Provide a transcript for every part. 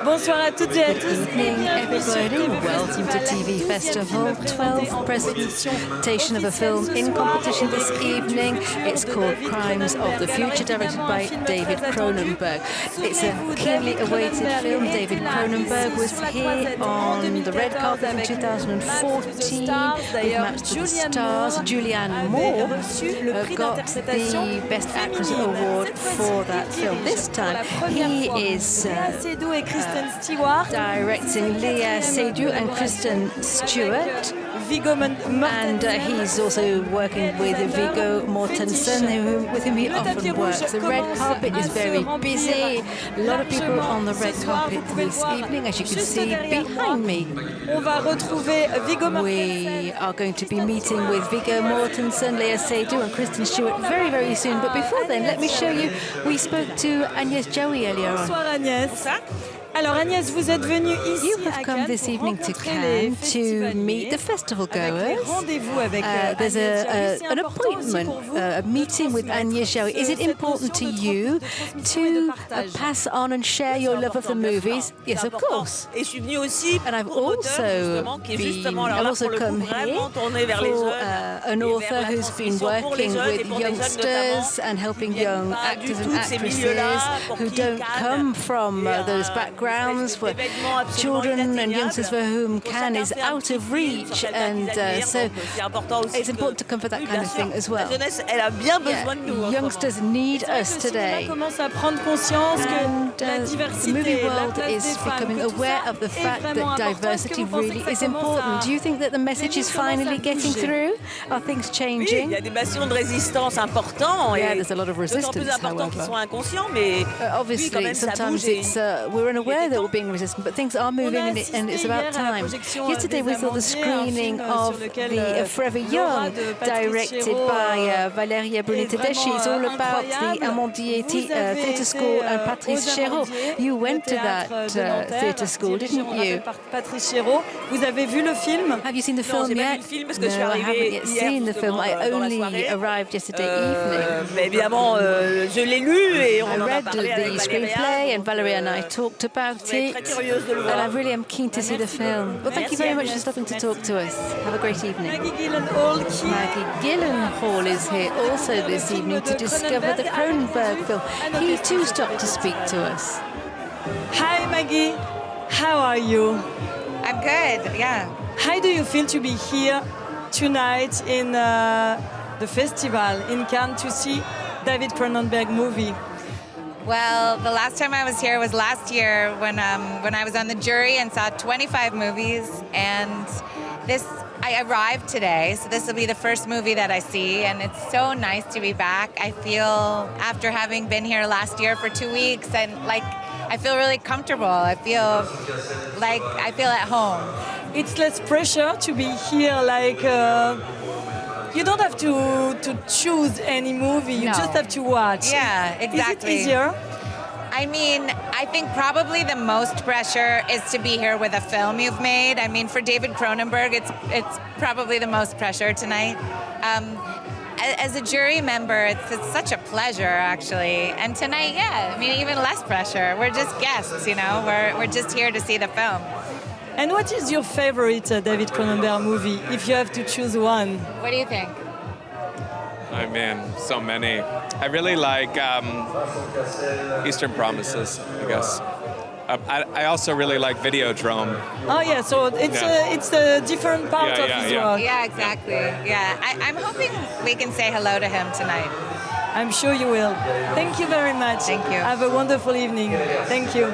Bonsoir à toutes et à tous. Good evening, everybody. Welcome to TV Festival, 12th presentation of a film in competition this evening. It's called Crimes of the Future, directed by David Cronenberg. It's a keenly awaited film. David Cronenberg was here on the red carpet in 2014 with Maps to the Stars. Julianne Moore got the Best Actress Award for that film. This time, he is directing Léa Seydoux and Kristen Stewart. And he's also working with Viggo Mortensen, with whom he often works. The red carpet is very busy. A lot of people on the red carpet this evening, as you can see behind me. We are going to be meeting with Viggo Mortensen, Léa Seydoux and Kristen Stewart very, very soon. But before then, let me show you, we spoke to Agnès Jaoui earlier on. Bonsoir Agnès. Alors Agnès, vous êtes venue ici You have come this evening to Cannes to meet the festival goers. There's an appointment, a meeting with Agnès Jaoui. Is it important to you to pass on and share your love of the movies? Yes, of course. And I've also come here for an author who's been working with youngsters and helping young actors and actresses who don't come from those backgrounds, for children and youngsters for whom Cannes is out of reach, and so it's important to come for that kind of thing as well. Youngsters need us today, and the movie world is becoming aware of the fact that diversity really is important. Do you think that the message is finally getting through? Are things changing? Yeah, there's a lot of resistance, however. Obviously, sometimes we're unaware that we're being resistant, but things are moving, and it's about time. Yesterday we saw the screening of the Forever Young, directed by Valeria Bruni-Tedeschi. It's all about the Amandier Theatre School and Patrice Chéreau. You went to that theatre school, didn't you? Patrice Chéreau. Vous avez vu le film? Have you seen the film yet? No, I haven't yet seen the film. I only arrived yesterday evening. Évidemment, je l'ai lu et I read the screenplay, and Valeria and I talked about it, and I really am keen to see the film. Well, thank you very much for stopping to talk to us. Have a great evening. Maggie Gyllenhaal is here also this evening to discover the Cronenberg film. He too stopped to speak to us. Hi Maggie, how are you? I'm good, yeah. How do you feel to be here tonight in the festival in Cannes to see David Cronenberg movie? Well, the last time I was here was last year when I was on the jury and saw 25 movies, and I arrived today, so this will be the first movie that I see, and it's so nice to be back. I feel, after having been here last year for 2 weeks, and I feel really comfortable. I feel at home. It's less pressure to be here, you don't have to choose any movie, you just have to watch. Yeah, exactly. Is it easier? I mean, I think probably the most pressure is to be here with a film you've made. I mean, for David Cronenberg, it's probably the most pressure tonight. As a jury member, it's such a pleasure, actually. And tonight, yeah, I mean, even less pressure. We're just guests, you know. We're just here to see the film. And what is your favorite David Cronenberg movie, if you have to choose one? What do you think? I mean, so many. I really like Eastern Promises, I guess. I also really like Videodrome. Oh yeah, so it's a different part of his work. Yeah, exactly. Yeah, I'm hoping we can say hello to him tonight. I'm sure you will. Thank you very much. Thank you. Have a wonderful evening. Thank you.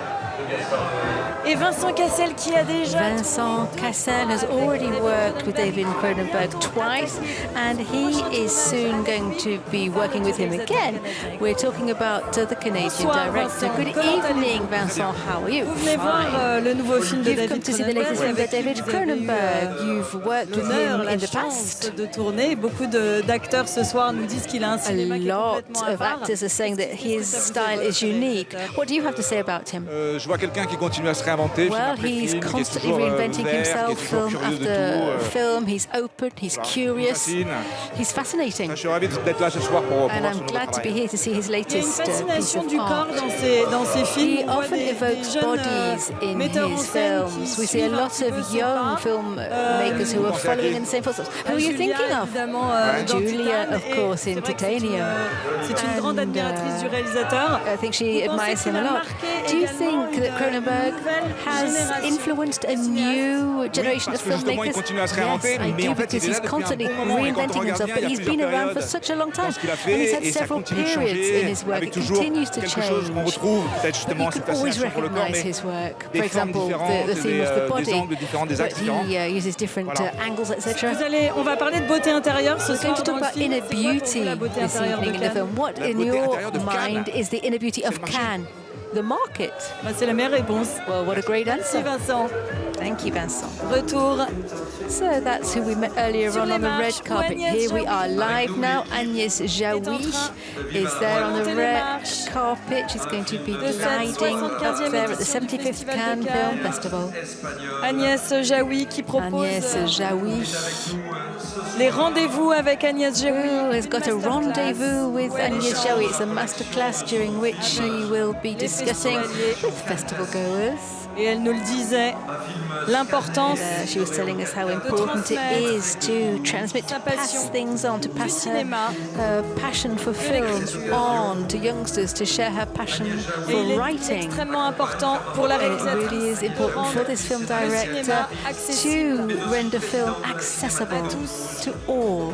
Et Vincent Cassel qui a déjà... Vincent Cassel has already worked with David Cronenberg twice, and he is soon going to be working with him again. We're talking about the Canadian director. Good evening, Vincent. How are you? Vous venez voir le nouveau film de David Cronenberg. You've come to see the latest film by David Cronenberg. You've worked with him in the past. De tourner. Beaucoup d'acteurs ce soir nous disent qu'il a un cinéma qui est complètement à part. A lot of actors are saying that his style is unique. What do you have to say about him? Je vois quelqu'un qui continue à se réinventer. Well, he's constantly reinventing himself, film after film. He's open, he's curious, he's fascinating. Je suis ravi d'être là ce soir pour And I'm glad to be here to see his latest piece of art. Dans ses films. He often evokes bodies in his films. We see a lot of young filmmakers who are following in the same footsteps. Who are you thinking of? Julia, of course, in Titanium. C'est une grande admiratrice du réalisateur. I think she admires him a lot. Do you think that Cronenberg has influenced a new generation of filmmakers? Yes, I do, because he's constantly reinventing himself, but he's been around for such a long time. And he's had several periods in his work. It continues to change. You can always recognize his work. For example, the theme of the body, but he uses different angles, etc. On va parler de beauté intérieure ce soir. We're going to talk about inner beauty this evening in the film. What, in your mind, is the inner beauty of Cannes? The market. C'est la meilleure réponse. Well, what a great answer. Merci Vincent. Thank you, Vincent. Retour. So that's who we met earlier on the red carpet. Here we are live now. Agnès Jaoui is there on the red carpet. She's going to be gliding up there at the 75th Cannes Film Festival. Agnès Jaoui qui propose Agnès Jaoui. Les rendez-vous avec Agnès Jaoui. Has got a rendezvous with Agnès Jaoui. It's a masterclass during which she will be discussing with festival goers. Et elle nous le disait, l'importance. She was telling us how important it is to transmit, to pass things on, to pass her passion for film on to youngsters, to share her passion for writing. Extrêmement important pour la réalisatrice. It really is important for this film director to render film accessible to all.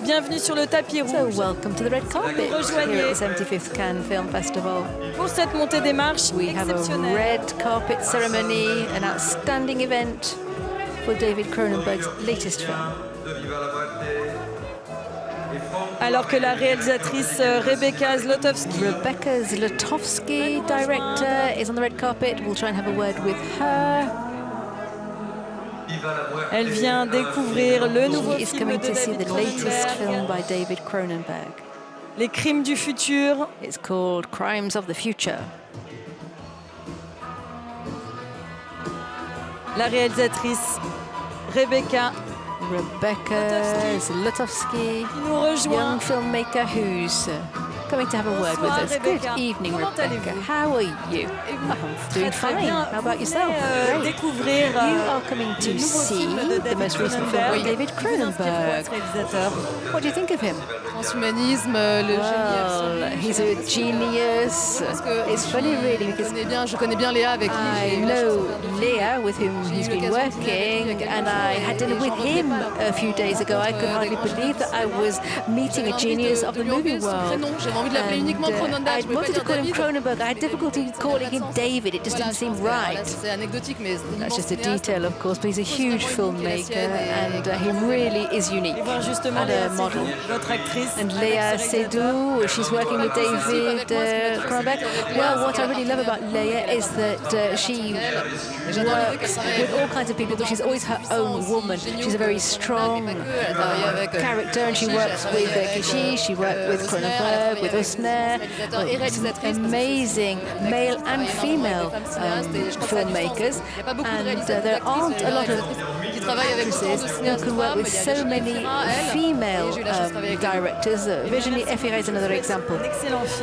Bienvenue sur le tapis rouge. So welcome to the red carpet here at the 75th Cannes Film Festival. Pour cette montée des marches we have a red carpet ceremony, an outstanding event for David Cronenberg's latest film. Alors que la réalisatrice Rebecca Zlotowski, director, is on the red carpet, we'll try and have a word with her. Elle vient découvrir le nouveau film de David Cronenberg. Les crimes du futur. It's called Crimes of the Future. La réalisatrice Rebecca Zlotowski, young filmmaker who's coming to have a word with us. Good evening, Rebecca. How are you? I'm doing fine. How about yourself? Great. You are coming to see the most recent film by David Cronenberg. What do you think of him? Well, he's a genius. It's funny, really, because I know Leah, with whom he's been working, and I had dinner with him a few days ago. I could hardly believe that I was meeting a genius of the movie world. I wanted to call him Cronenberg. I had difficulty calling him David. It just didn't seem right. That's just a detail, of course, but he's a huge filmmaker, and he really is unique. And a model. And Léa Seydoux, she's working with David Cronenberg. Well, what I really love about Léa is that she works with all kinds of people, but she's always her own woman. She's a very strong character, and she works with Kishi, she worked with Cronenberg, with Usner, amazing male and female filmmakers, and there aren't a lot of actresses who can work with so many female directors. Virginie Efira is another example.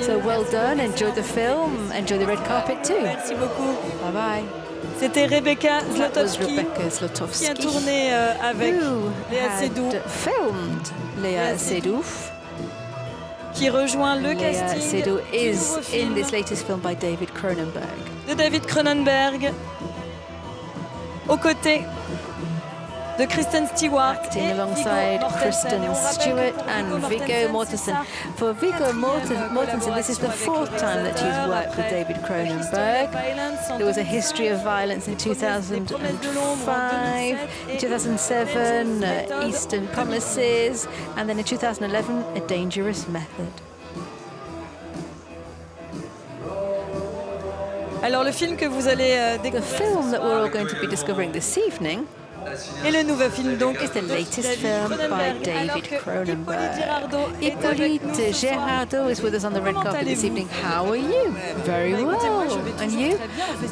So well done, enjoy the film, enjoy the red carpet too. Merci beaucoup. Bye bye. C'était Rebecca Zlotowski qui a tourné avec Léa Seydoux. Filmed Léa Seydoux. Qui rejoint le casting Seydoux is in this latest film by David Cronenberg. De David Cronenberg, aux côtés de Kristen Stewart, acting alongside Kristen Stewart and Viggo Mortensen. For Viggo Mortensen, this is the fourth time that he's worked with David Cronenberg. There was A History of Violence in 2005, in 2007, Eastern Promises, and then in 2011, A Dangerous Method. Alors le film que vous allez The film that we're all going to be discovering this evening Et le nouveau film donc is the latest film by David Cronenberg. Hippolyte Gerardo is with us on the red carpet this evening. How are you? Very well. And you?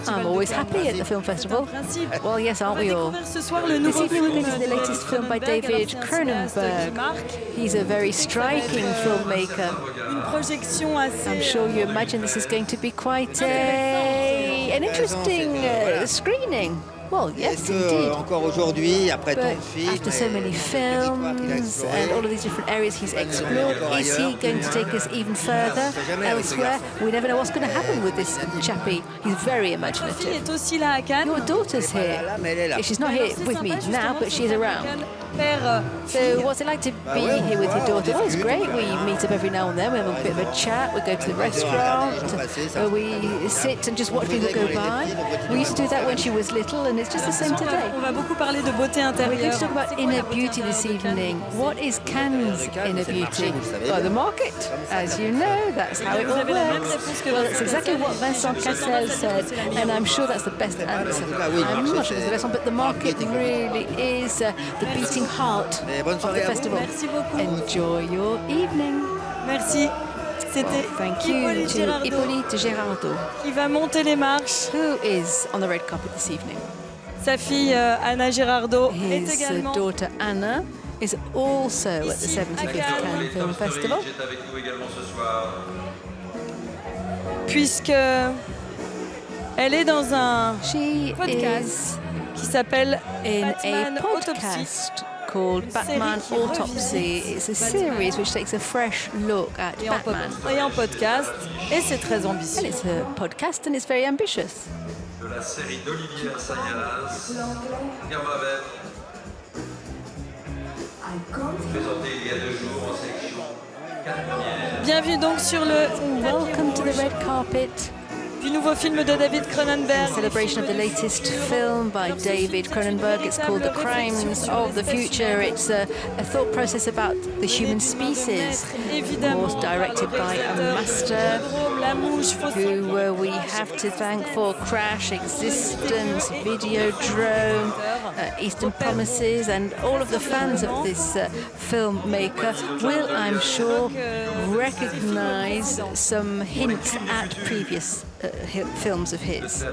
I'm always happy at the film festival. Well, yes, aren't we all? This evening we're going to see the latest film by David Cronenberg. He's a very striking filmmaker. I'm sure you imagine this is going to be quite an interesting screening. Well, yes, indeed. But after so many films and all of these different areas he's explored, is he going to take us even further elsewhere? We never know what's going to happen with this chappie. He's very imaginative. Your daughter's here. She's not here with me now, but she's around. So what's it like to be here with your daughter? Well, it's great. We meet up every now and then. We have a bit of a chat. We go to the restaurant. We sit and just watch people go by. We used to do that when she was little, and it's just the same today. We're going to talk about inner beauty this evening. What is Cannes' inner beauty? Well, the market. As you know, that's how it all works. Well, that's exactly what Vincent Cassel said, and I'm sure that's the best answer. I'm not sure it's the best one, but the market really is the beating heart of the festival. Enjoy your evening. Merci. C'était thank you to Hippolyte Gerardo, qui va monter les marches. Who is on the red carpet this evening. Sa fille Anna Girardot est His également. daughter Anna is also at the 75th Cannes Film Festival. Puisque elle est dans un podcast qui s'appelle Batman Autopsy. Called Batman Autopsy. It's a series which takes a fresh look at Batman. Et en podcast, et c'est très ambitieux. And it's a podcast and it's very ambitious. De la série d'Olivier Assayas, Gamavette, présenté il y a 2 jours en sélection 4 premières. Bienvenue donc sur le Welcome to the red carpet. Du nouveau film de David Cronenberg. Celebration of the latest film by David Cronenberg. It's called The Crimes of the Future. It's a thought process about the human species. Of course, directed by a master who we have to thank for Crash, Existence, Videodrome, Eastern Promises, and all of the fans of this filmmaker will, I'm sure, recognize some hints at previous films of his.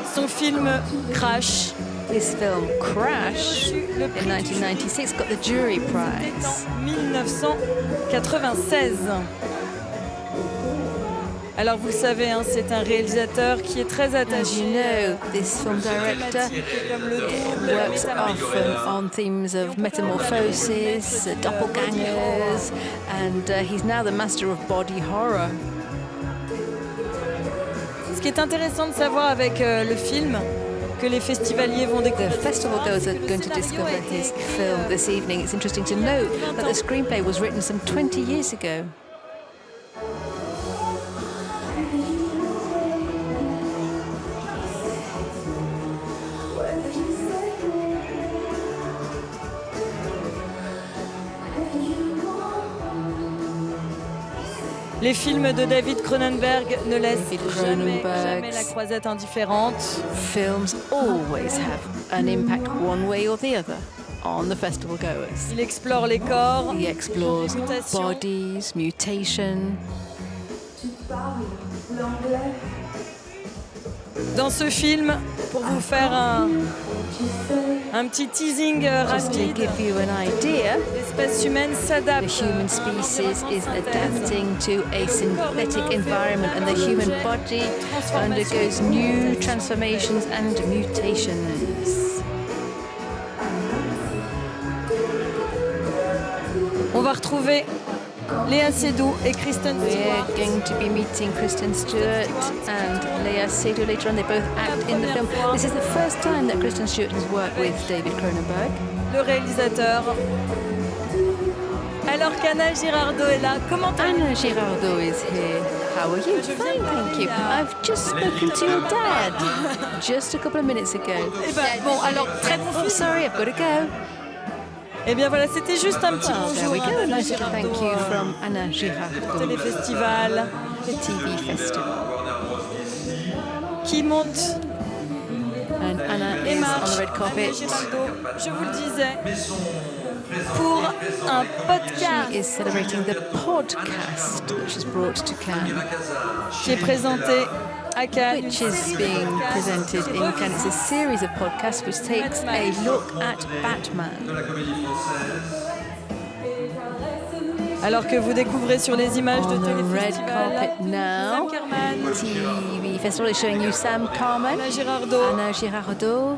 Son film Crash. His film Crash in 1996 got the jury prize. 1996. Alors vous le savez, hein, c'est un réalisateur qui est très attaché. As you know, this film director works often on themes of metamorphosis, doppelgangers, and he's now the master of body horror. Ce qui est intéressant de savoir avec le film, que les festivaliers vont découvrir. The festival goers are going to discover his film this evening. It's interesting to note that the screenplay was written some 20 years ago. Les films de David Cronenberg ne laissent jamais la croisette indifférente. Films always have an impact one way or the other on the festival goers. Il explore les corps, he explores bodies, mutation. Dans ce film, pour vous faire un petit teasing rapide, to give you an idea, l'espèce humaine s'adapte. The human species is adapting to a synthetic environment, and the human body undergoes new transformations and mutations. On va retrouver Léa Seydoux et Kristen Stewart. We're going to be meeting Kristen Stewart and Léa Seydoux later on. They both act in the film. This is the first time that Kristen Stewart has worked with David Cronenberg. Le réalisateur. Alors qu'Anna Girardot est là, comment Anna Girardot is here. How are you? Fine, thank you. I've just spoken to your dad just a couple of minutes ago. Eh ben, bon, alors, très bon film. Sorry, I've got to go. Eh bien voilà, c'était juste un petit bonjour. There we go. Nice little thank you from Anna Girardot. Téléfestival. The TV festival. Qui monte And Anna is on the red carpet. Je vous le disais, pour un podcast She is celebrating the podcast which is brought to Cannes, qui est présenté à Cannes, which is being presented in Cannes. It's a series of podcasts which takes a look at Batman. Alors que vous découvrez sur les images de On the red carpet téléfestival now, Sam Carman, TV Festival is showing you Sam Carman, Anna Girardot, Anna Girardot,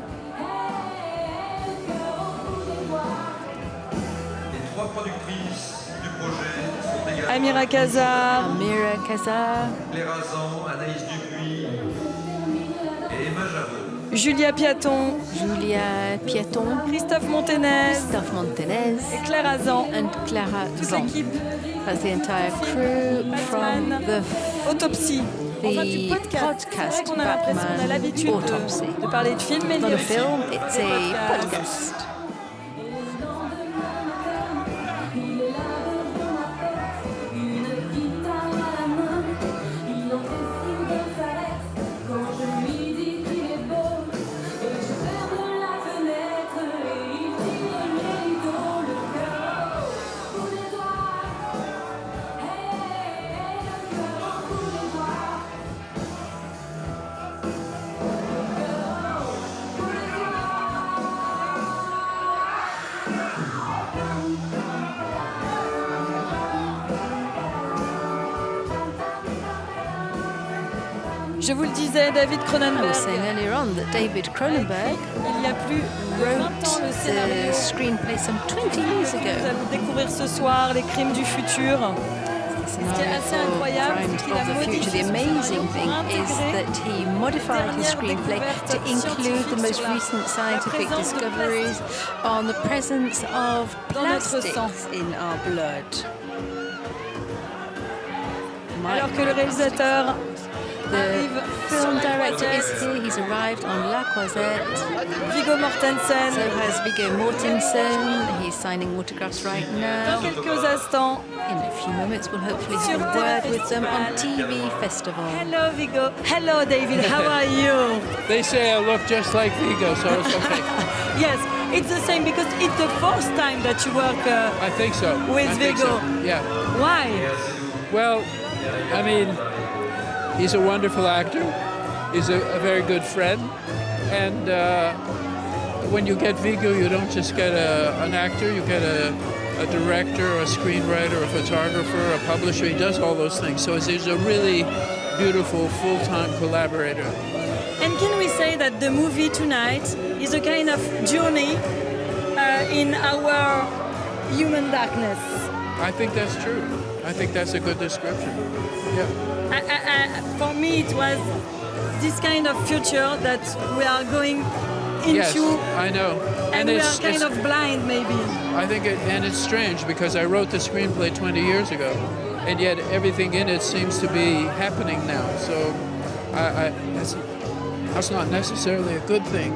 Les trois productrices du projet sont également Amira Kazar, Amira Kazar, Claire Azan, Anaïs Dupuis et Emma Javot. Julia Piaton, Julia Piaton, Christophe Montenez Christophe Montenez, et Claire Azan. and Clara Toute Zan. l'équipe That's the entire crew from the Autopsie. Enfin, du podcast. C'est vrai qu'on a l'impression qu'on a l'habitude Autopsy. de parler de films, mais il y Not a a aussi film, it's des a podcasts. podcast. Je vous le disais, David I was Cronenberg, saying earlier on that David Cronenberg il y a plus de 20 ans, le wrote scénario. the screenplay some 20 years Nous ago. allons découvrir ce soir Les Crimes du futur. Ce qui est assez incroyable, c'est qu'il a of the future. modifié The son amazing scénario thing pour is intégrer that he modified his screenplay to include the most recent scientific présence de discoveries on the presence of dans notre plastics sang. in our blood. Alors que le réalisateur The arrive sur film la director is croisette, here. He's arrived on La Croisette. Viggo Mortensen. So has Viggo Mortensen. He's signing autographs right Dans now. quelques instants, In a few moments, we'll hopefully Sur have a word with them on Telefestival. TV Festival. hello Viggo, hello David, how are you? They say I look just like Vigo, so it's okay. Yes, it's the same because it's the first time that you work. I think so. With I think Vigo. so. Yeah. Why? Well, I mean, he's a wonderful actor. He's a very good friend. And when you get Vigo, you don't just get an actor, you get a director, a screenwriter, a photographer, a publisher. He does all those things. So he's a really beautiful full-time collaborator. And can we say that the movie tonight is a kind of journey in our human darkness? I think that's true. I think that's a good description. Yeah. For me, it was this kind of future that we are going Yes, into, I know. and we are kind of blind, maybe. I think and it's strange because I wrote the screenplay 20 years ago, and yet everything in it seems to be happening now. So that's not necessarily a good thing.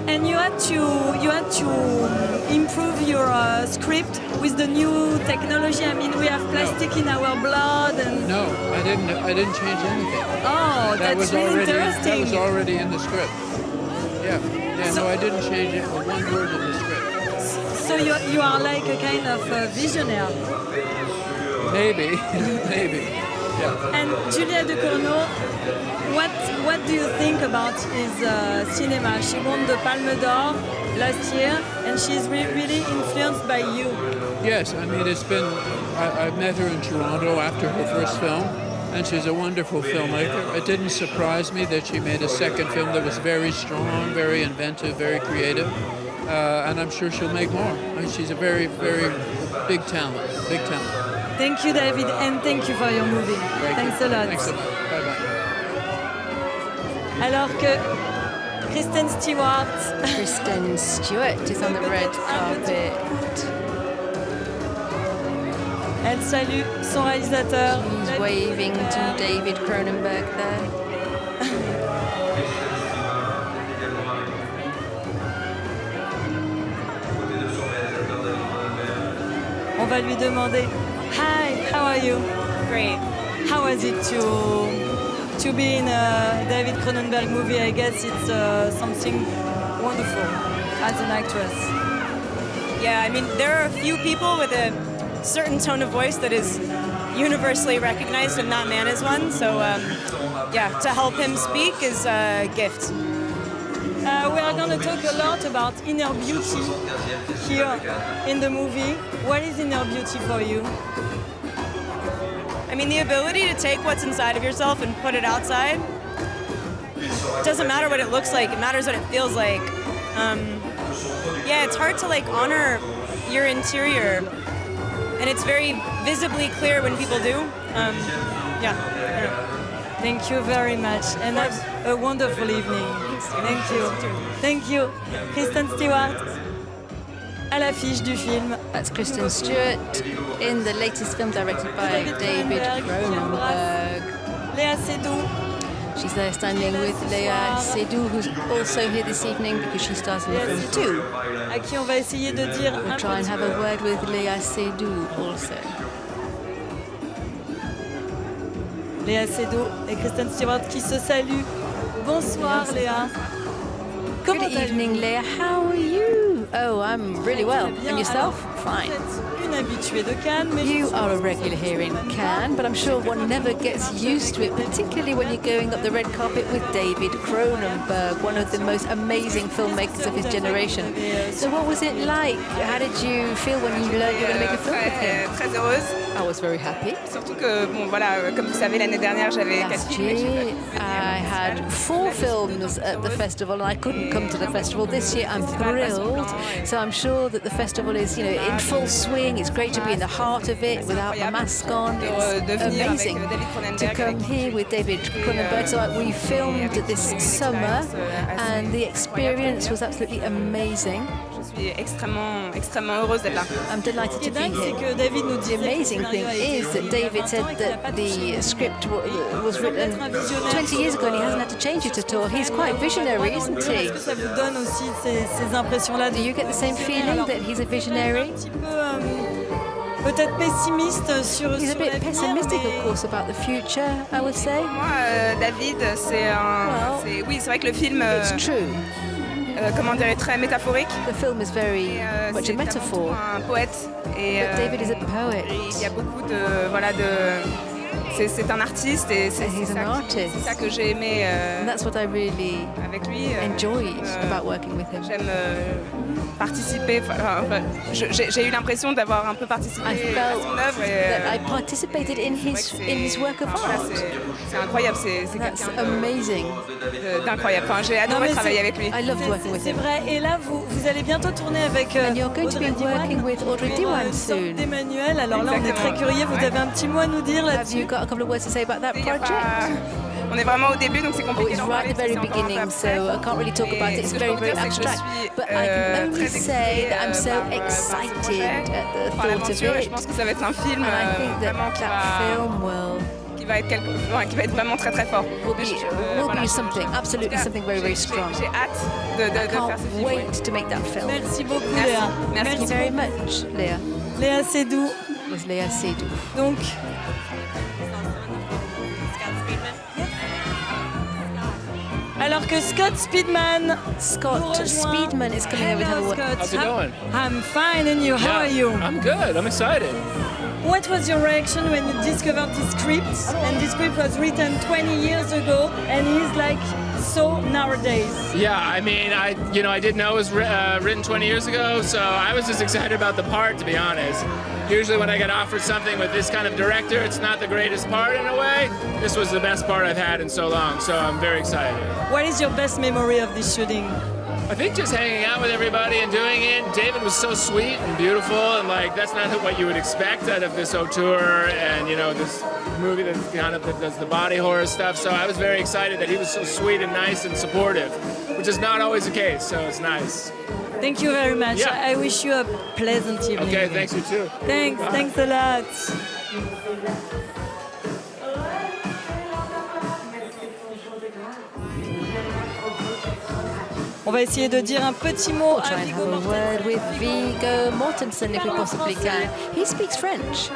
And you had to improve your script with the new technology. I mean, we have plastic in our blood, and No, I didn't change anything. oh, That was that's really already interesting. that was already in the script. Yeah. So- No, I didn't change it with one word in the script. So you are like a kind of visionary. Maybe, maybe. Yeah. And Julia Ducournau, what do you think about his cinema? She won the Palme d'Or last year, and she's really influenced by you. Yes, I mean, it's been, I met her in Toronto after her first film, and she's a wonderful filmmaker. It didn't surprise me that she made a second film that was very strong, very inventive, very creative, and I'm sure she'll make more. I mean, she's a very, very big talent, big talent. Thank you, David, and thank you for your movie. Thanks a lot. Thanks a lot. Bye-bye. Alors que Kristen Stewart Kristen Stewart is on the red carpet. elle salue son réalisateur. He's David waving to Cronenberg. David Cronenberg there. On va lui demander Hi, how are you? Great. How was it to to be in a David Cronenberg movie, I guess it's something wonderful as an actress. Yeah, I mean, there are a few people with a certain tone of voice that is universally recognized, and that man is one. So, yeah, to help him speak is a gift. We are going to talk a lot about inner beauty here in the movie. What is inner beauty for you? I mean, the ability to take what's inside of yourself and put it outside. It doesn't matter what it looks like, it matters what it feels like. Yeah, it's hard to like honor your interior, and it's very visibly clear when people do. Yeah. Thank you very much, and have a wonderful evening. Thank you. Thank you. Kristen Stewart, à l'affiche du film. That's Kristen Stewart in the latest film directed by David Cronenberg. Léa Seydoux. She's there standing with Léa Seydoux, who's also here this evening because she stars in the film too. À qui on va essayer de dire We'll try and have a word with Léa Seydoux also. Léa Seydoux et Kristen Stewart qui se saluent. Bonsoir Léa. Good evening, Léa. How are you? Oh, I'm really well. And yourself? Fine. Une habituée de Cannes, mais you are a regular here in Cannes, but I'm sure one never gets used to it, particularly when you're going up the red carpet with David Cronenberg, one of the most amazing filmmakers of his generation. So what was it like? How did you feel when you learned you were going to make a film with him? Très heureuse. I was very happy. Surtout que, bon, voilà, comme vous savez, l'année dernière, j'avais 4 films. I had 4 films at the festival, and I couldn't come to the festival. This year, I'm thrilled. So I'm sure that the festival is, you know, in full swing. It's great to be in the heart of it without the mask on. It's amazing to come here with David Cronenberg. So we filmed this summer, and the experience was absolutely amazing. Extrêmement heureuse d'être là. I'm delighted to be here. The amazing thing is that David said that the script was written 20 years ago and he hasn't had to change it at all. He's quite visionary, isn't he? Do you get the same feeling that he's a visionary? Peut-être pessimiste sur He's a bit pessimistic, of course, about the future, I would say. Moi, David, oui, c'est vrai que le film. It's true. Comment dire, est très métaphorique. The film is very much a metaphor. Un poète. Et, but David is a poet. Il y a beaucoup de c'est un artiste et c'est ça que j'ai aimé. And that's what I really avec lui. Enjoyed about working with him. J'aime participer. J'ai eu l'impression d'avoir un peu participé à son œuvre. I participated in his work of art. C'est incroyable. C'est That's amazing. D'incroyable. Enfin, j'ai adoré travailler avec lui. I loved working with him. C'est vrai. Et là, vous allez bientôt tourner avec And you're going to be working with Audrey Diwan soon. Emmanuel. Alors là, on est très curieux. Vous avez un petit mot à nous dire là-dessus? Have you got a couple of words to say about that project? On est vraiment au début, donc c'est compliqué. It's right at the very beginning, so I can't really talk about it. It's very, very abstract. But I can only say that I'm so excited at the thought of it. Je pense que ça va être un film and I think that film will qui va être vraiment très très fort. Will be something, absolutely something very, very strong. J'ai hâte de faire ce film. Wait to make that film. Merci beaucoup, Léa. Merci very much, Léa. Léa Seydoux. Was Léa Seydoux. Donc. Alors que Scott Speedman is coming over to have a word. How's it going? I'm fine, and you? How are you? I'm good. I'm excited. What was your reaction when you discovered this script? And this script was written 20 years ago, and he's like so nowadays. Yeah, I mean, I didn't know it was written 20 years ago, so I was just excited about the part, to be honest. Usually when I get offered something with this kind of director, it's not the greatest part in a way. This was the best part I've had in so long, so I'm very excited. What is your best memory of this shooting? I think just hanging out with everybody and doing it. David was so sweet and beautiful, and like that's not what you would expect out of this auteur and this movie that does the body horror stuff. So I was very excited that he was so sweet and nice and supportive, which is not always the case. So it's nice. Thank you very much. Yeah. I wish you a pleasant evening. Okay, thanks, you too. Thanks, Bye. Thanks a lot. On va essayer de dire un petit mot à Viggo Mortensen. Word with Viggo Mortensen if we possibly can. He speaks French.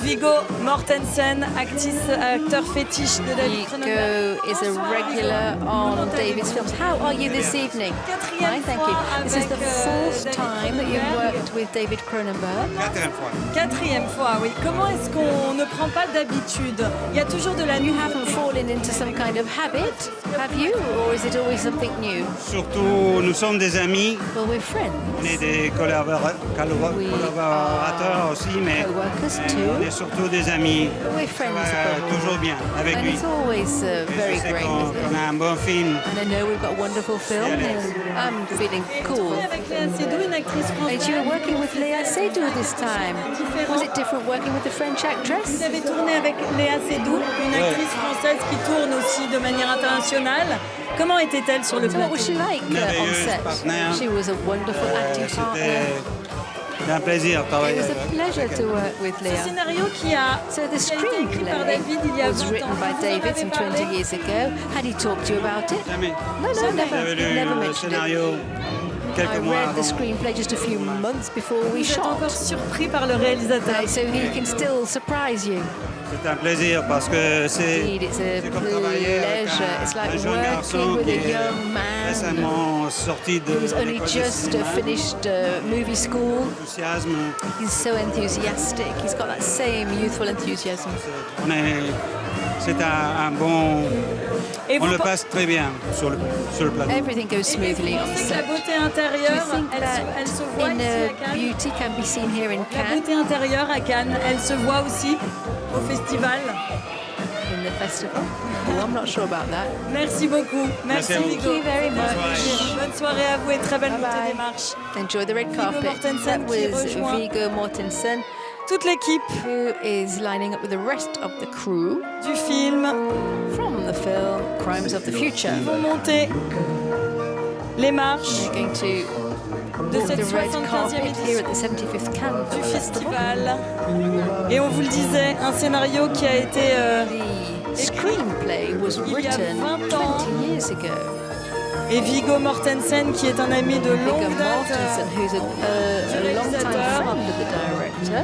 Viggo Mortensen, acteur fétiche de David Cronenberg. Viggo is a regular on David's films. How are you this evening? Fine, thank you. This is the fourth time that you've worked with David Cronenberg. Quatrième fois, oui. Comment est-ce qu'on ne prend pas d'habitude? Il y a toujours de la You haven't fallen into some kind of habit, have you? Or is it always something new? Surtout, nous sommes des amis. Well, we're friends. On est des collaborateurs aussi, mais on est surtout des amis. We're friends. Ça va toujours bien avec lui. It's always very great. On a un bon film. And I know we've got a wonderful film. I'm feeling cool. And you were working with Léa Seydoux this time. Was it different working with the French actress? Vous avez tourné avec Léa Seydoux, une actrice française qui tourne aussi de manière internationale. Comment était-elle sur le plateau? What was she like on set? She was a wonderful acting partner. C'est un plaisir de travailler. It was a pleasure to work with Léa. Ce scénario qui a the été écrit par David il y a 20 ans. was written by David some 20 years ago. Had he talked to you about it? Jamais. No, never mentioned it. Quelques I mois read the avant. screenplay just a few months before we Vous êtes shot. encore surpris par le réalisateur. So he can still surprise you. C'est un plaisir parce que Indeed, it's a comme travailler avec pleasure. It's like un jeune garçon working with qui a est young man récemment sorti de who's only l'école de just cinéma. finished movie school. Enthousiasme. He's so enthusiastic. He's got that same youthful enthusiasm. C'est un bon. Et On vous le passe très bien sur le plateau. Everything goes smoothly on pensez que set. la beauté Do you intérieure, think elle se voit ici inner à Cannes? beauty can be seen here in La Cannes, beauté intérieure à Cannes, elle se voit aussi au festival. in the festival? Oh, I'm not sure about that. Merci beaucoup. Merci à vous. Viggo. Thank you very much. Bonne soirée à vous et très belle Bye montée bye. des marches. Enjoy the red Viggo carpet. Mortensen That qui was rejoint Viggo Mortensen, toute l'équipe who is lining up with the rest of the crew du film. from the film Crimes of the Future. Ils vont monter les marches They're going to de walk cette the red 75e carpet here at the édition 75th Cannes du Film Festival. festival. Et on vous le disait, un scénario qui a été The screenplay was il y a written 20 ans. 20 years ago. et Viggo Mortensen qui est un ami de Viggo longue date Mortensen, who's a long-time réalisateur. friend of the director,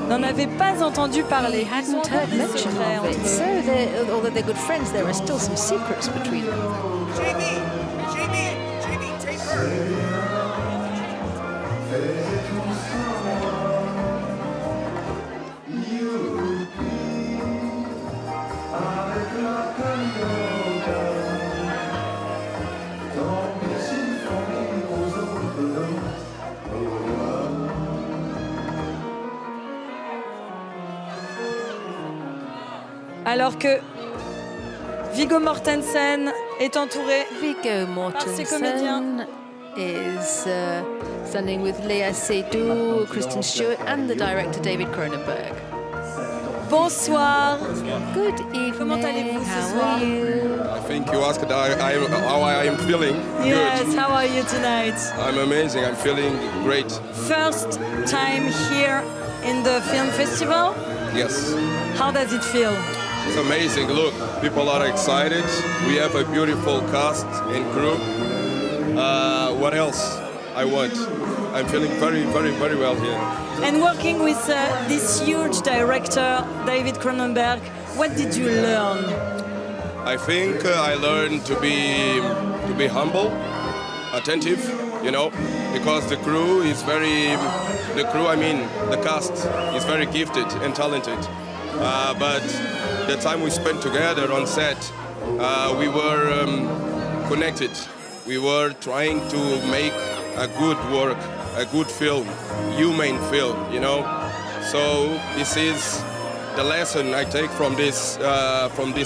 n'en avait pas entendu parler. they Ils ont hadn't encore heard des mention secrets of it. entre So, eux. although they're good friends, there are still some secrets between them. Alors que Viggo Mortensen est entouré Viggo comédiens. Mortensen is standing with Léa Seydoux, Kristen Stewart, and the director David Cronenberg. Bonsoir. Good evening. Comment allez-vous ce How soir? are you? I think you asked how I am feeling. Yes, Good. how are you tonight? I'm amazing. I'm feeling great. First time here in the film festival. Yes. How does it feel? It's amazing. Look, people are excited. We have a beautiful cast and crew. What else I want? I'm feeling very, very, very well here. And working with this huge director, David Cronenberg, what did you learn? I think I learned to be humble, attentive, you know, because the cast is very gifted and talented. But the time we spent together on set, we were connected. We were trying to make a good work, a good film, humane film, you know. So this is the lesson I take from this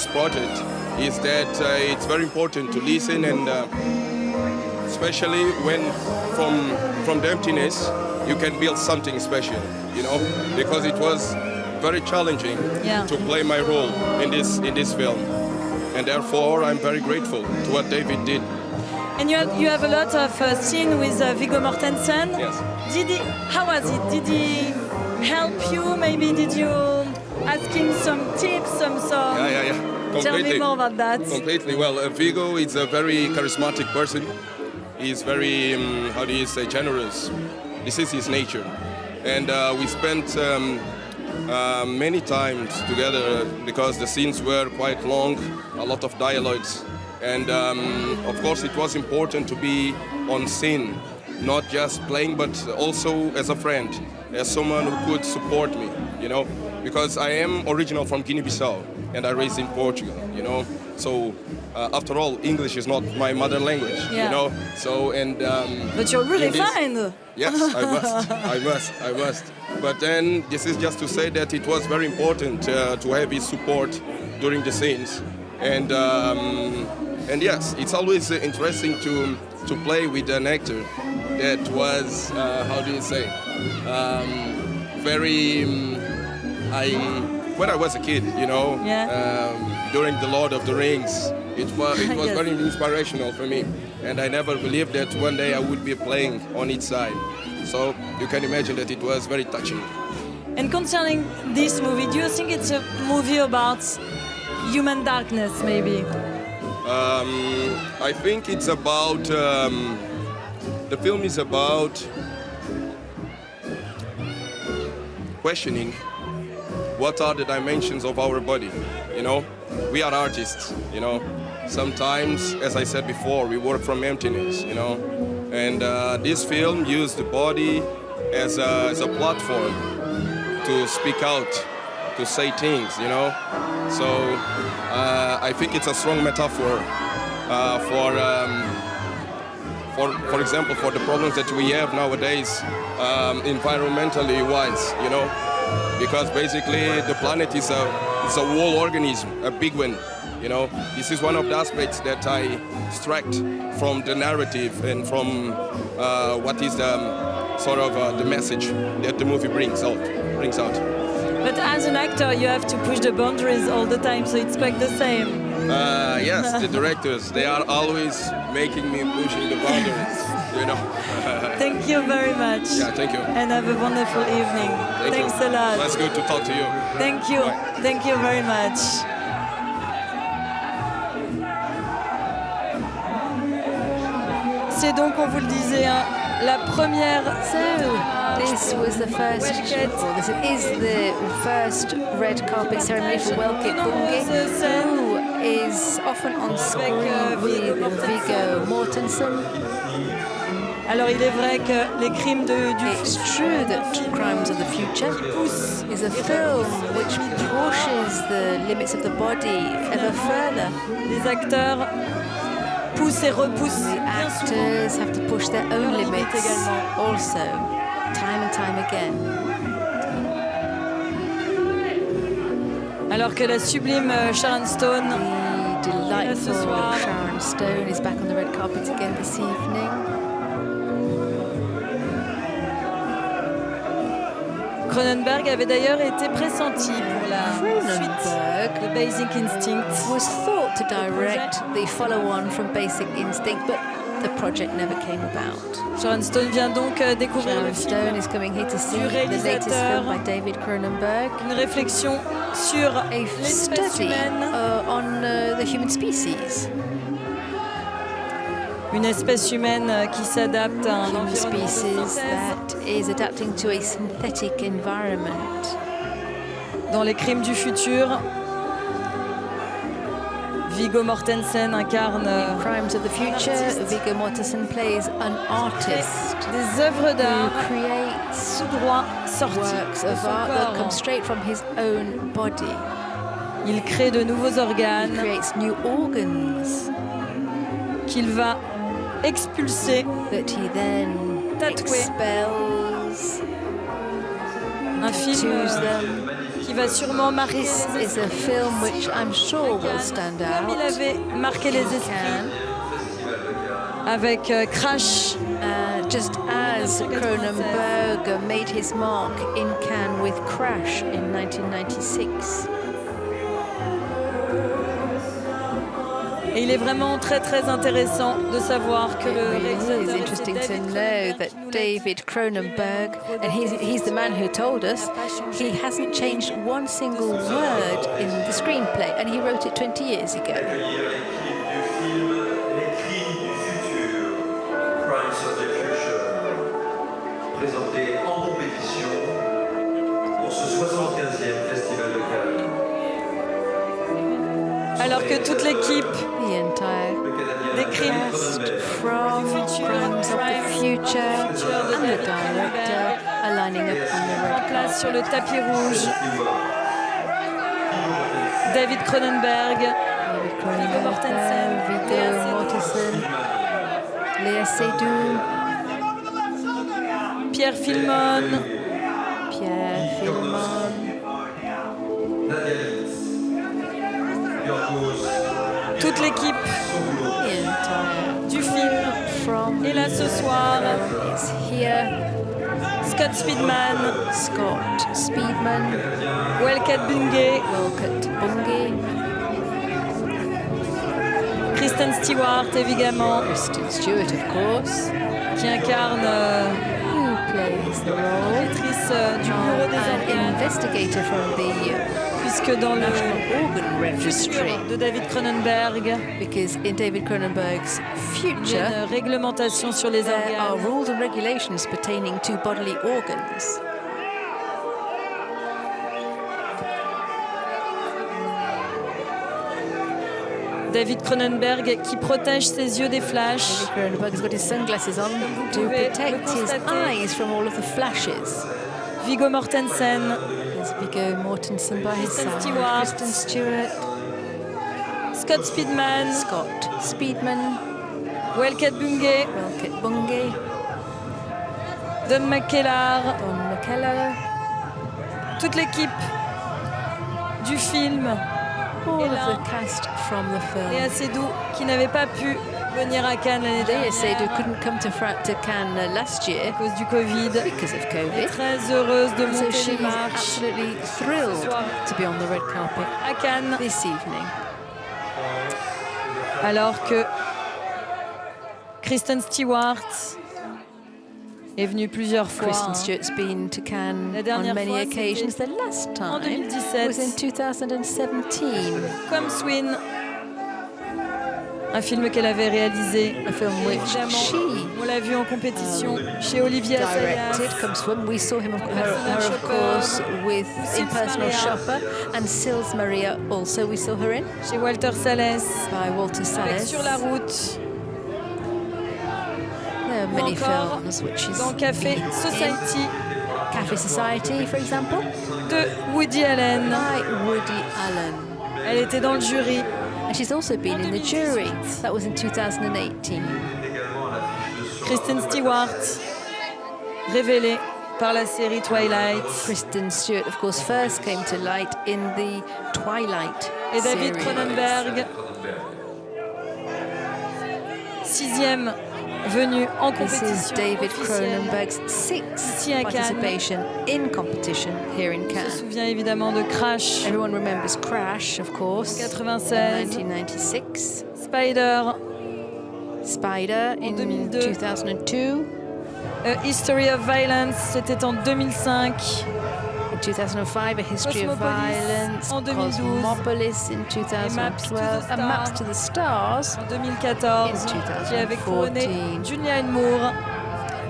project, is that it's very important to listen, and especially when from the emptiness you can build something special, you know, because it was very challenging to play my role in this film, and therefore I'm very grateful to what David did. And you have a lot of scene with Viggo Mortensen. Yes. How was it? Did he help you? Maybe did you ask him some tips, some song? Yeah. Tell me more about that. Completely. Well, Viggo is a very charismatic person. He's very, generous. This is his nature. and we spent many times together because the scenes were quite long, a lot of dialogues, and of course it was important to be on scene, not just playing, but also as a friend, as someone who could support me, you know, because I am original from Guinea-Bissau and I raised in Portugal, you know, so after all, English is not my mother language, you know, so and but you're really fine. Yes, I must. But then this is just to say that it was very important to have his support during the scenes, and yes, it's always interesting to play with an actor that was how do you say very when I was a kid, you know, during the Lord of the Rings, it was Yes. very inspirational for me, and I never believed that one day I would be playing on its side. So you can imagine that it was very touching. And concerning this movie, do you think it's a movie about human darkness, maybe? I think it's about the film is about questioning what are the dimensions of our body, you know? We are artists, you know? Sometimes, as I said before, we work from emptiness, you know? And this film used the body as a platform to speak out, to say things, you know? So I think it's a strong metaphor for example, for the problems that we have nowadays, environmentally wise, you know? Because basically the planet is a whole organism, a big one, you know. This is one of the aspects that I extract from the narrative and from what is the sort of the message that the movie brings out. But as an actor, you have to push the boundaries all the time, so it's quite the same. Yes, the directors, they are always making me pushing the boundaries, you know. Thank you very much. Yeah, thank you. And have a wonderful evening. Thanks a lot. That's good to talk to you. Thank you. Bye. Thank you very much. C'est donc, on vous le disait, hein, la première. This was the first, well, this is the first red carpet ceremony for Welkit Bunge, who is often on screen with Viggo Mortensen. Alors il est vrai que les crimes du It's true that Crimes of the Future is a film which pushes the limits of the body ever further. Les acteurs poussent et repoussent. The actors have to push their own limits also, time and time again. Alors que la sublime Sharon Stone, the delightful Sharon Stone is back on the red carpet again this evening. Cronenberg avait d'ailleurs été pressenti pour la suite de Basic Instinct. Was thought to direct the follow-on from Basic Instinct, but the project never came about. Sharon Stone vient donc découvrir le film Stone is coming here to see du the latest réalisateur, film by David Cronenberg. une réflexion sur A l'espèce study humaine, on the human species. une espèce humaine qui s'adapte à un Human environnement de species synthèse. that is adapting to a synthetic environment. Dans Les Crimes du futur, Viggo Mortensen incarne Crimes of the Future, Viggo Mortensen plays an artist des œuvres who d'art creates tout droit sorties works de of son art that come corps. straight from his own body. Il crée de nouveaux He organes creates new organs qu'il va expulser, that he then tatouer. expels, Un film tattoos them. qui va sûrement marquer This les is a esprits. film which I'm sure will stand Comme il out. avait marqué les esprits avec Crash. Just as Cronenberg made his mark in Cannes with Crash in 1996. Et il est vraiment très très intéressant de savoir que It le really réalisateur is était interesting to David know Cronenberg that qui nous l'a dit. David Cronenberg, and he's the man who told us, he hasn't changed one single word in the screenplay, and he wrote it 20 years ago. Accueillir l'équipe du film Les Crimes du futur, Crimes of the Future, présenté en compétition que toute l'équipe des crimes from Crimes of the Future and the director are lining up on the en red place sur le carpet. tapis rouge. David Cronenberg, Viggo Mortensen, Viggo Mortensen, Léa Seydoux, Pierre Filmon, Pierre Filmon, toute l'équipe du film est là ce soir. is here. Scott Speedman, Welket Bungay, Kristen Stewart évidemment, Kristen Stewart of course, qui incarne who plays the role l'actrice du bureau des an organes, investigator from the puisque dans le National Organ Registry, futur de David Cronenberg, because in David Cronenberg's il y a future une réglementation sur les there are organes. rules and regulations pertaining to bodily organs. David Cronenberg qui protège ses yeux des flashs. David Cronenberg has got his sunglasses on to pouvez protect le his constater. eyes from all of the flashes. Viggo Mortensen, There's Viggo Mortensen by his Kristen side, Stewart. Kristen Stewart, Scott Speedman, Scott Speedman, Welket Bungay, Welket Bungay, Don McKellar, Don McKellar, toute l'équipe du film, all Et of là, the cast from the Léa film. Seydoux qui n'avait pas pu venir à Cannes l'année Léa Seydoux dernière couldn't come to Cannes last à year cause du Covid. because of Elle est COVID. très heureuse de So monter she's les marches absolutely thrilled to be on the red carpet à Cannes, this evening. alors que Kristen Stewart est venue plusieurs fois. Kristen Stewart's been to Cannes La dernière on many fois, occasions. c'était The last en time 2017. was in 2017, Comme Swin, un film qu'elle avait réalisé. a film which Évidemment, she on l'a vu en compétition chez Olivier Assayas. directed. Come Swim. We saw him, her Personal of Shopper, course, with Sils Impersonal Maria. Shopper, and Sils Maria also we saw her in Chez Walter Salles, by Walter avec Salles. Sur la route, There are ou many encore films which she's dans Café been in. Society Café Society, for example, de Woody Allen. by Woody Allen. Elle était dans le jury. And she's also been in the jury. That was in 2018. Kristen Stewart, révélée par la série Twilight. Kristen Stewart, of course, first came to light in the Twilight Et David series. Cronenberg, sixième venu en This is compétition David officielle. Cronenberg's sixth Ici à Cannes. participation in competition here in On se Cannes. souvient évidemment de Crash Everyone remembers Crash, of en course, 96, 1996. Spider, Spider in 2002. 2002. A History of Violence, c'était en 2005. In 2005, A History of Cosmopolis Violence. en 2012. Cosmopolis in 2012. And Maps to the Stars. En 2014, In qui avait couronné 2014. Julianne Moore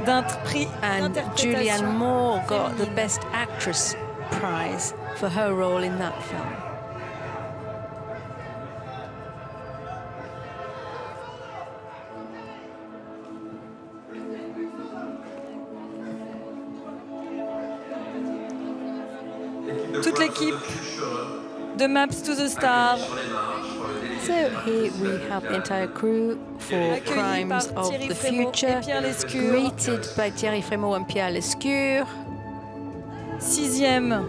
d'un prix And d'interprétation. Julianne Moore got the féminine. Best Actress prize for her role in that film. Toute l'équipe de Maps to the Stars, So here we have the entire crew for accueillie par Crimes of Thierry the Frémaux Future, et Pierre Lescure. greeted by Thierry Frémaux and Pierre Lescure. Sixième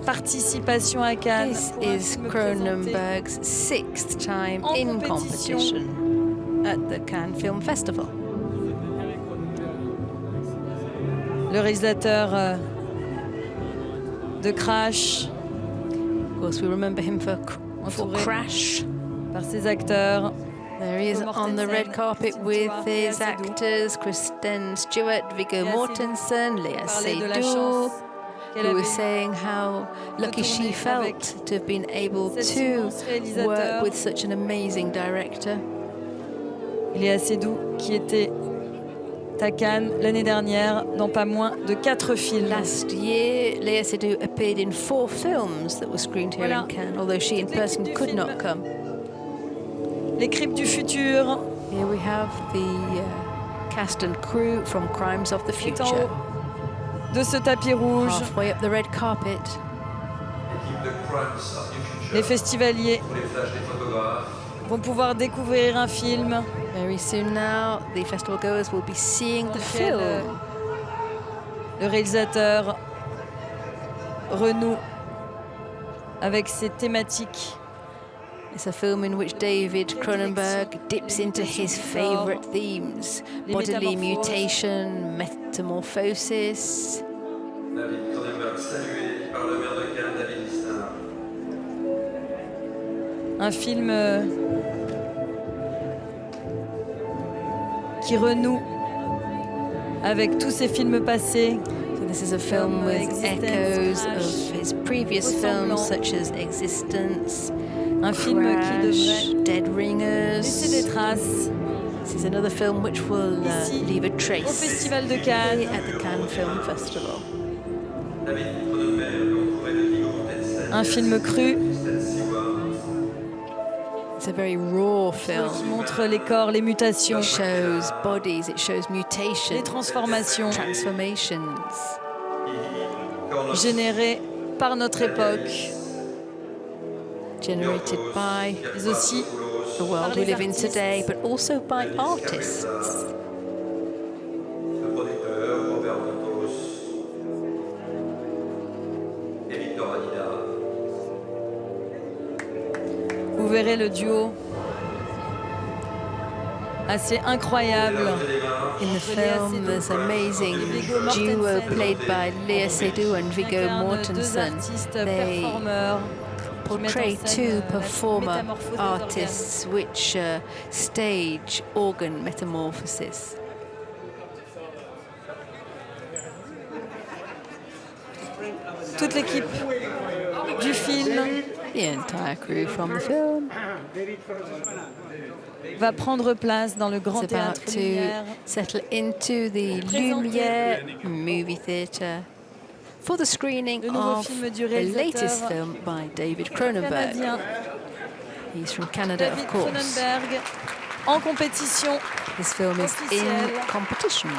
participation à Cannes. This pour un is film présenté Cronenberg's sixth time en in compétition. competition at the Cannes Film Festival. Le réalisateur de Crash, Of course, we remember him for entouré Crash. par ses acteurs. There he is Viggo on the red Mortensen, carpet Kristen with Stewart, his Léa Seydoux. actors, Kristen Stewart, Viggo Léa Mortensen, Léa Parlait de la Seydoux, chance qu'elle who avait was saying how lucky she tourner felt avec to have been able cet to immense réalisateur. work with such an amazing director. Léa Seydoux qui était à Cannes l'année dernière dans pas moins de 4 films. Last year, Léa Seydoux appeared in 4 films that were screened here in Cannes, although she in person could not come. Les Crimes du futur. Here we have the cast and crew from Crimes of the Future. De ce tapis rouge. Halfway up the red carpet. Les festivaliers vont pouvoir découvrir un film. Very soon now, the festival goers will be seeing the film. Le réalisateur renoue avec ses thématiques. It's a film in which David Cronenberg dips into his favorite themes: bodily mutation, metamorphosis. David Cronenberg salué par le maire de Cannes, David Lisnard. Un film qui renoue avec tous ses films passés. So this is a film with echoes of his previous films, such as Existence, un film qui devrait Dead Ringers. laisser des traces. This is another film which will leave a trace au Festival de Cannes. at the Cannes Film Festival. David Cronenberg, entouré de Viggo Mortensen. Un film cru. It's a very raw film. Qui montre les corps, les mutations. It shows bodies, it shows mutations, les transformations transformations générées par notre époque. Generated by mais aussi the world we live in today, but also by artists. Le producteur Robert Montos et Victor Adida. Vous verrez le duo assez incroyable. In the film, there's an amazing duo played by Léa Seydoux and Viggo Mortensen. They portray 2 performer artists which stage organ metamorphosis. Toute l'équipe du film, the entire crew from the film, va prendre place dans le Grand is Théâtre about to Lumière settle into the Lumière movie theatre for the screening of the latest film by David Cronenberg. canadien He's from Canada, David of course. Cronenberg en compétition. This film is in officielle. competition.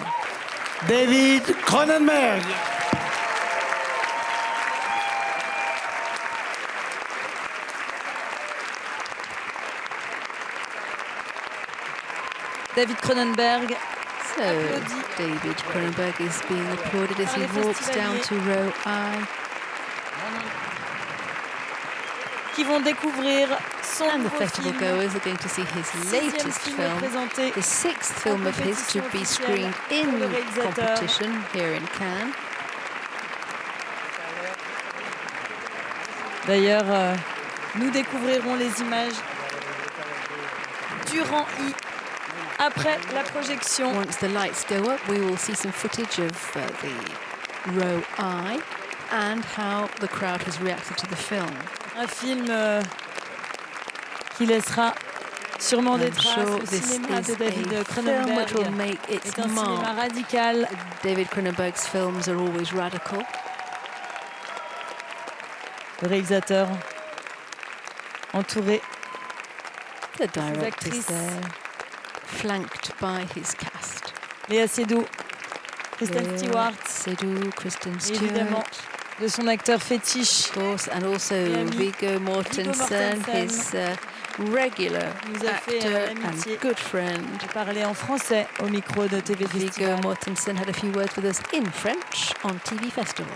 David Cronenberg. David Cronenberg So David Cronenberg is being applauded as he walks down to row I. qui vont découvrir son And the nouveau festival film. goers are going to see his latest film film, présenté the 6th film of his to be screened in pour le réalisateur. competition here in Cannes. D'ailleurs, nous découvrirons les images durant après la projection. Once the lights go up, we will see some footage of the row I and how the crowd has reacted to the film. Un film qui laissera sûrement des I'm traces. sure Le this cinéma is de David a film which will Cronenberg make its est un cinéma mark. radical. David Cronenberg's films are always radical. Le réalisateur entouré The de ses director's actrices. there, flanked by his cast. Léa Seydoux, Kristen Léa Stewart, Seydoux, Kristen Stewart, évidemment de son acteur fétiche. of course, and also Viggo Mortensen, his regular nous a fait actor l'amitié and good friend. de parler en français au micro de TV Viggo Festival. Mortensen had a few words with us in French on TV Festival.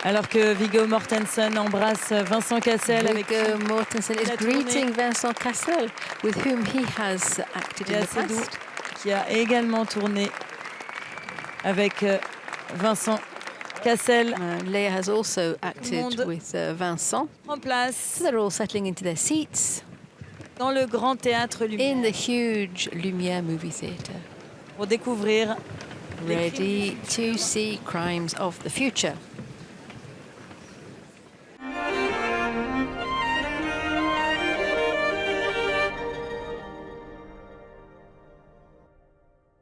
Alors que Viggo Mortensen embrasse Vincent Cassel avec Viggo Mortensen is greeting Vincent Cassel, with whom he has acted in Léa the Seydoux, past. qui a également tourné avec Vincent Cassel. Léa has also acted monde with Vincent. En place So they're all settling into their seats dans le Grand Théâtre Lumière in the huge Lumière movie theatre pour découvrir ready to see Crimes of the Future.